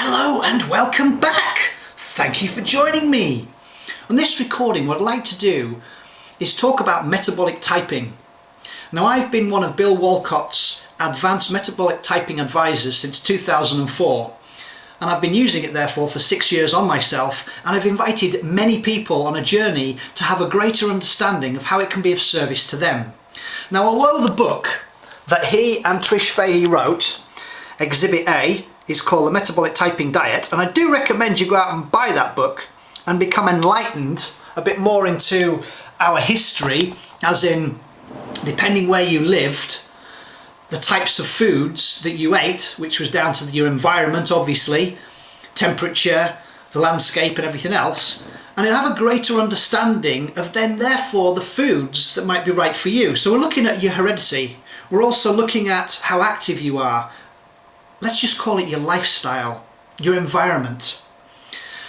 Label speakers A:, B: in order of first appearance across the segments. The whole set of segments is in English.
A: Hello and welcome back. Thank you for joining me. On this recording, what I'd like to do is talk about metabolic typing. Now, I've been one of Bill Walcott's advanced metabolic typing advisors since 2004, and I've been using it therefore for 6 years on myself, and I've invited many people on a journey to have a greater understanding of how it can be of service to them. Now, although the book that he and Trish Fahey wrote, Exhibit A, is called The Metabolic Typing Diet, and I do recommend you go out and buy that book and become enlightened a bit more into our history, as in, depending where you lived, the types of foods that you ate, which was down to your environment, obviously, temperature, the landscape and everything else, and you'll have a greater understanding of then therefore the foods that might be right for you. So we're looking at your heredity, we're also looking at how active you are. Let's just call it your lifestyle, your environment.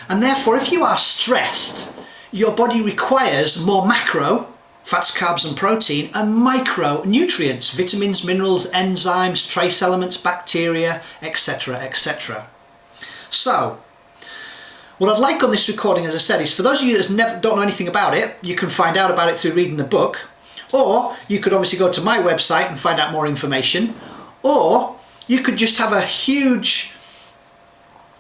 A: And therefore, if you are stressed, your body requires more macro, fats, carbs and protein, and micronutrients, vitamins, minerals, enzymes, trace elements, bacteria, etc, etc. So, what I'd like on this recording, as I said, is for those of you that don't know anything about it, you can find out about it through reading the book, or you could obviously go to my website and find out more information, or you could just have a huge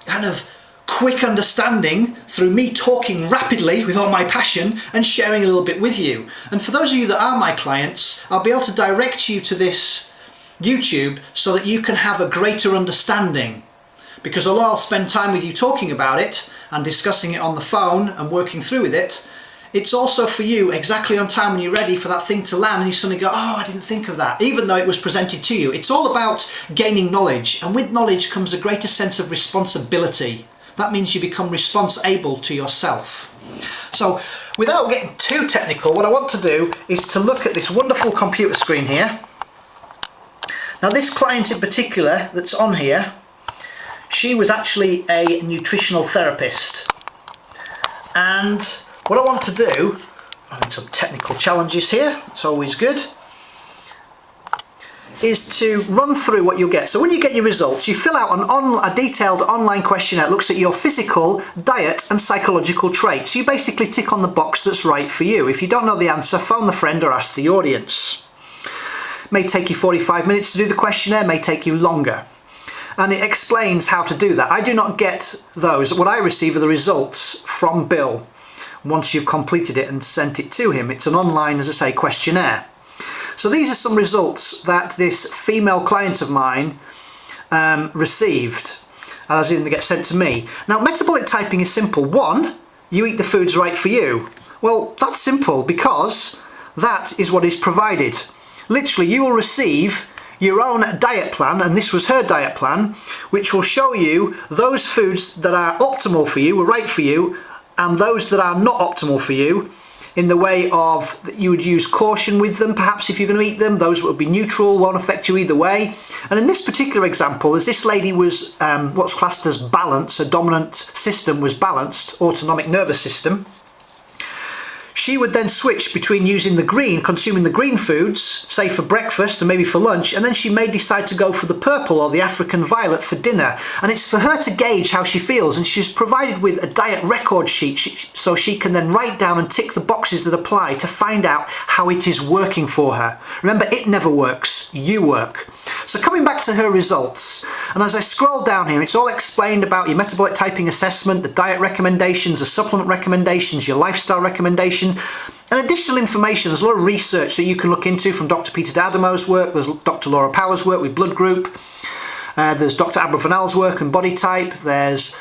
A: kind of quick understanding through me talking rapidly with all my passion and sharing a little bit with you. And for those of you that are my clients, I'll be able to direct you to this YouTube so that you can have a greater understanding. Because although I'll spend time with you talking about it and discussing it on the phone and working through with it, it's also for you exactly on time when you're ready for that thing to land and you suddenly go, oh, I didn't think of that, even though it was presented to you. It's all about gaining knowledge, and with knowledge comes a greater sense of responsibility. That means you become responsible to yourself. So without getting too technical, what I want to do is to look at this wonderful computer screen here. Now, this client in particular that's on here, she was actually a nutritional therapist, and what I want to do, I'm having some technical challenges here, it's always good, is to run through what you'll get. So when you get your results, you fill out a detailed online questionnaire that looks at your physical, diet and psychological traits. You basically tick on the box that's right for you. If you don't know the answer, phone the friend or ask the audience. It may take you 45 minutes to do the questionnaire, may take you longer. And it explains how to do that. I do not get those. What I receive are the results from Bill once you've completed it and sent it to him. It's an online, as I say, questionnaire. So these are some results that this female client of mine received, as in they get sent to me. Now, metabolic typing is simple. One, you eat the foods right for you. Well, that's simple because that is what is provided. Literally, you will receive your own diet plan, and this was her diet plan, which will show you those foods that are optimal for you, are right for you, and those that are not optimal for you, in the way of that you would use caution with them, perhaps if you're going to eat them. Those would be neutral, won't affect you either way. And in this particular example, as this lady was what's classed as balanced, her dominant system was balanced, autonomic nervous system, she would then switch between using the green, consuming the green foods, say for breakfast and maybe for lunch, and then she may decide to go for the purple or the African violet for dinner. And it's for her to gauge how she feels, and she's provided with a diet record sheet so she can then write down and tick the boxes that apply to find out how it is working for her. Remember, it never works, you work. So coming back to her results, and as I scroll down here, it's all explained about your metabolic typing assessment, the diet recommendations, the supplement recommendations, your lifestyle recommendation, and additional information. There's a lot of research that you can look into from Dr. Peter D'Adamo's work, there's Dr. Laura Power's work with blood group, there's Dr. Abra Vanal's work and body type, there's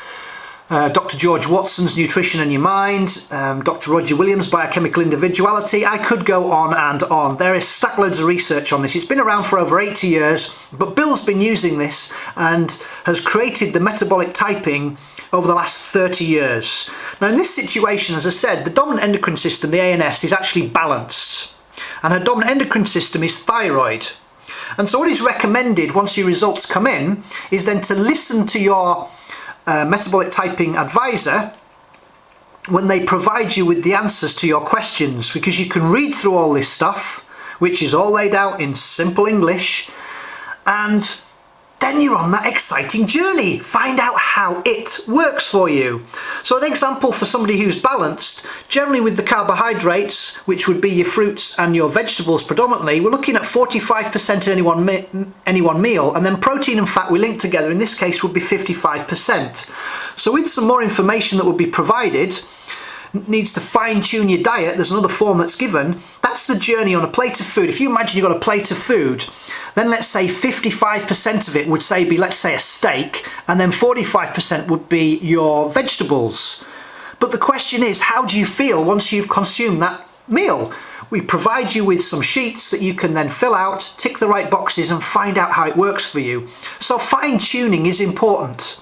A: Dr. George Watson's Nutrition and Your Mind, Dr. Roger Williams' Biochemical Individuality. I could go on and on. There is stack loads of research on this. It's been around for over 80 years, but Bill's been using this and has created the metabolic typing over the last 30 years. Now, in this situation, as I said, the dominant endocrine system, the ANS, is actually balanced, and her dominant endocrine system is thyroid. And so what is recommended once your results come in is then to listen to your metabolic typing advisor when they provide you with the answers to your questions, because you can read through all this stuff, which is all laid out in simple English, and then you're on that exciting journey. Find out how it works for you. So an example for somebody who's balanced, generally with the carbohydrates, which would be your fruits and your vegetables predominantly, we're looking at 45% in any one meal, and then protein and fat we link together, in this case would be 55%. So with some more information that would be provided, needs to fine-tune your diet, there's another form that's given. That's the journey on a plate of food. If you imagine you've got a plate of food, then let's say 55% of it would be, let's say, a steak, and then 45% would be your vegetables. But the question is, how do you feel once you've consumed that meal? We provide you with some sheets that you can then fill out, tick the right boxes, and find out how it works for you. So fine-tuning is important.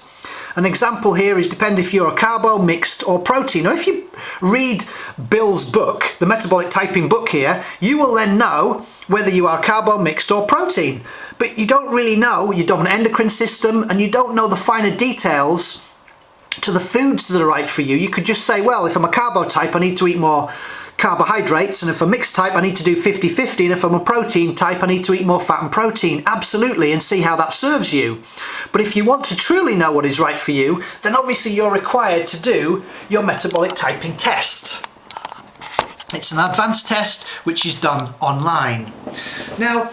A: An example here is depend if you're a carbo, mixed or protein. Now if you read Bill's book, the Metabolic Typing book here, you will then know whether you are carbo, mixed or protein. But you don't really know your dominant endocrine system, and you don't know the finer details to the foods that are right for you. You could just say, well, if I'm a carbo type, I need to eat more carbohydrates, and if I'm a mixed type, I need to do 50-50, and if I'm a protein type, I need to eat more fat and protein. Absolutely, and see how that serves you. But if you want to truly know what is right for you, then obviously you're required to do your metabolic typing test. It's an advanced test which is done online. Now,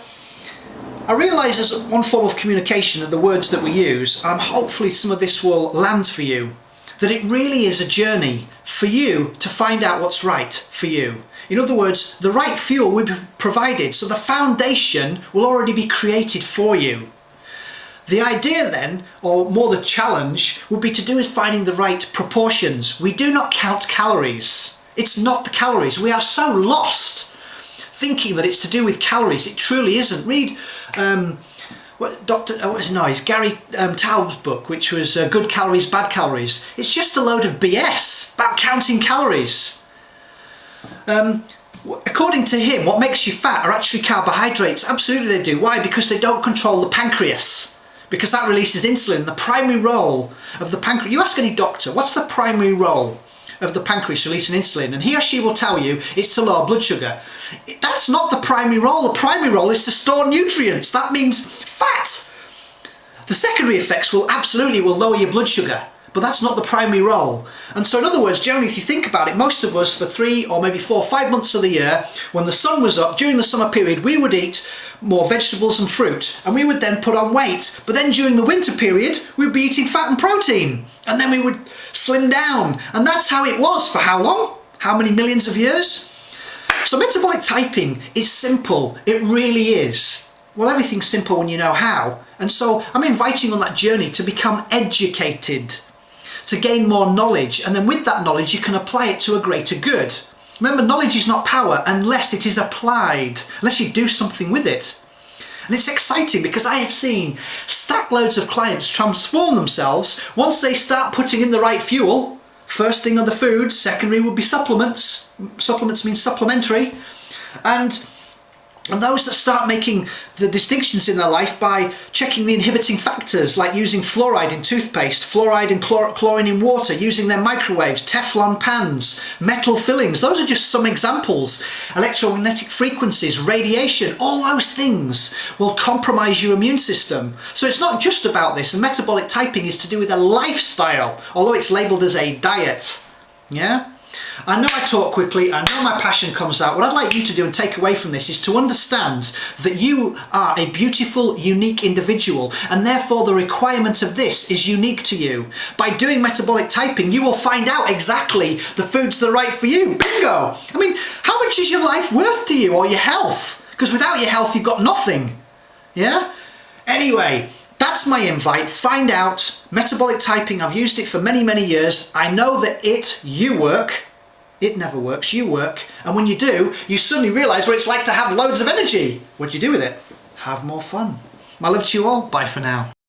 A: I realise there's one form of communication of the words that we use, and hopefully some of this will land for you, that it really is a journey for you to find out what's right for you. In other words, the right fuel will be provided, so the foundation will already be created for you. The idea then, or more the challenge, would be to do is finding the right proportions. We do not count calories. It's not the calories. We are so lost thinking that it's to do with calories. It truly isn't. Read Gary Taub's book, which was Good Calories, Bad Calories. It's just a load of BS about counting calories. According to him, what makes you fat are actually carbohydrates. Absolutely they do. Why? Because they don't control the pancreas. Because that releases insulin. The primary role of the pancreas, you ask any doctor, what's the primary role of the pancreas releasing insulin? And he or she will tell you it's to lower blood sugar. That's not the primary role. The primary role is to store nutrients. That means fat. The secondary effects will lower your blood sugar, but that's not the primary role. And so in other words, generally if you think about it, most of us for 3 or maybe 4 or 5 months of the year, when the sun was up during the summer period, we would eat more vegetables and fruit, and we would then put on weight. But then during the winter period, we'd be eating fat and protein, and then we would slim down. And that's how it was for how long? How many millions of years? So metabolic typing is simple. It really is. Well, everything's simple when you know how. And so I'm inviting you on that journey to become educated, to gain more knowledge, and then with that knowledge you can apply it to a greater good. Remember, knowledge is not power unless it is applied, unless you do something with it. And it's exciting because I have seen stack loads of clients transform themselves once they start putting in the right fuel. First thing on the food, secondary would be supplements. Supplements mean supplementary. And those that start making the distinctions in their life by checking the inhibiting factors, like using fluoride in toothpaste, fluoride and chlorine in water, using their microwaves, Teflon pans, metal fillings. Those are just some examples. Electromagnetic frequencies, radiation, all those things will compromise your immune system. So it's not just about this. And metabolic typing is to do with a lifestyle, although it's labelled as a diet. Yeah? I know I talk quickly, I know my passion comes out. What I'd like you to do and take away from this is to understand that you are a beautiful, unique individual, and therefore the requirement of this is unique to you. By doing metabolic typing, you will find out exactly the foods that are right for you. Bingo! I mean, how much is your life worth to you, or your health? Because without your health, you've got nothing. Yeah? Anyway, that's my invite. Find out. Metabolic typing, I've used it for many, many years. I know that you work. It never works, you work. And when you do, you suddenly realise what it's like to have loads of energy. What do you do with it? Have more fun. My love to you all. Bye for now.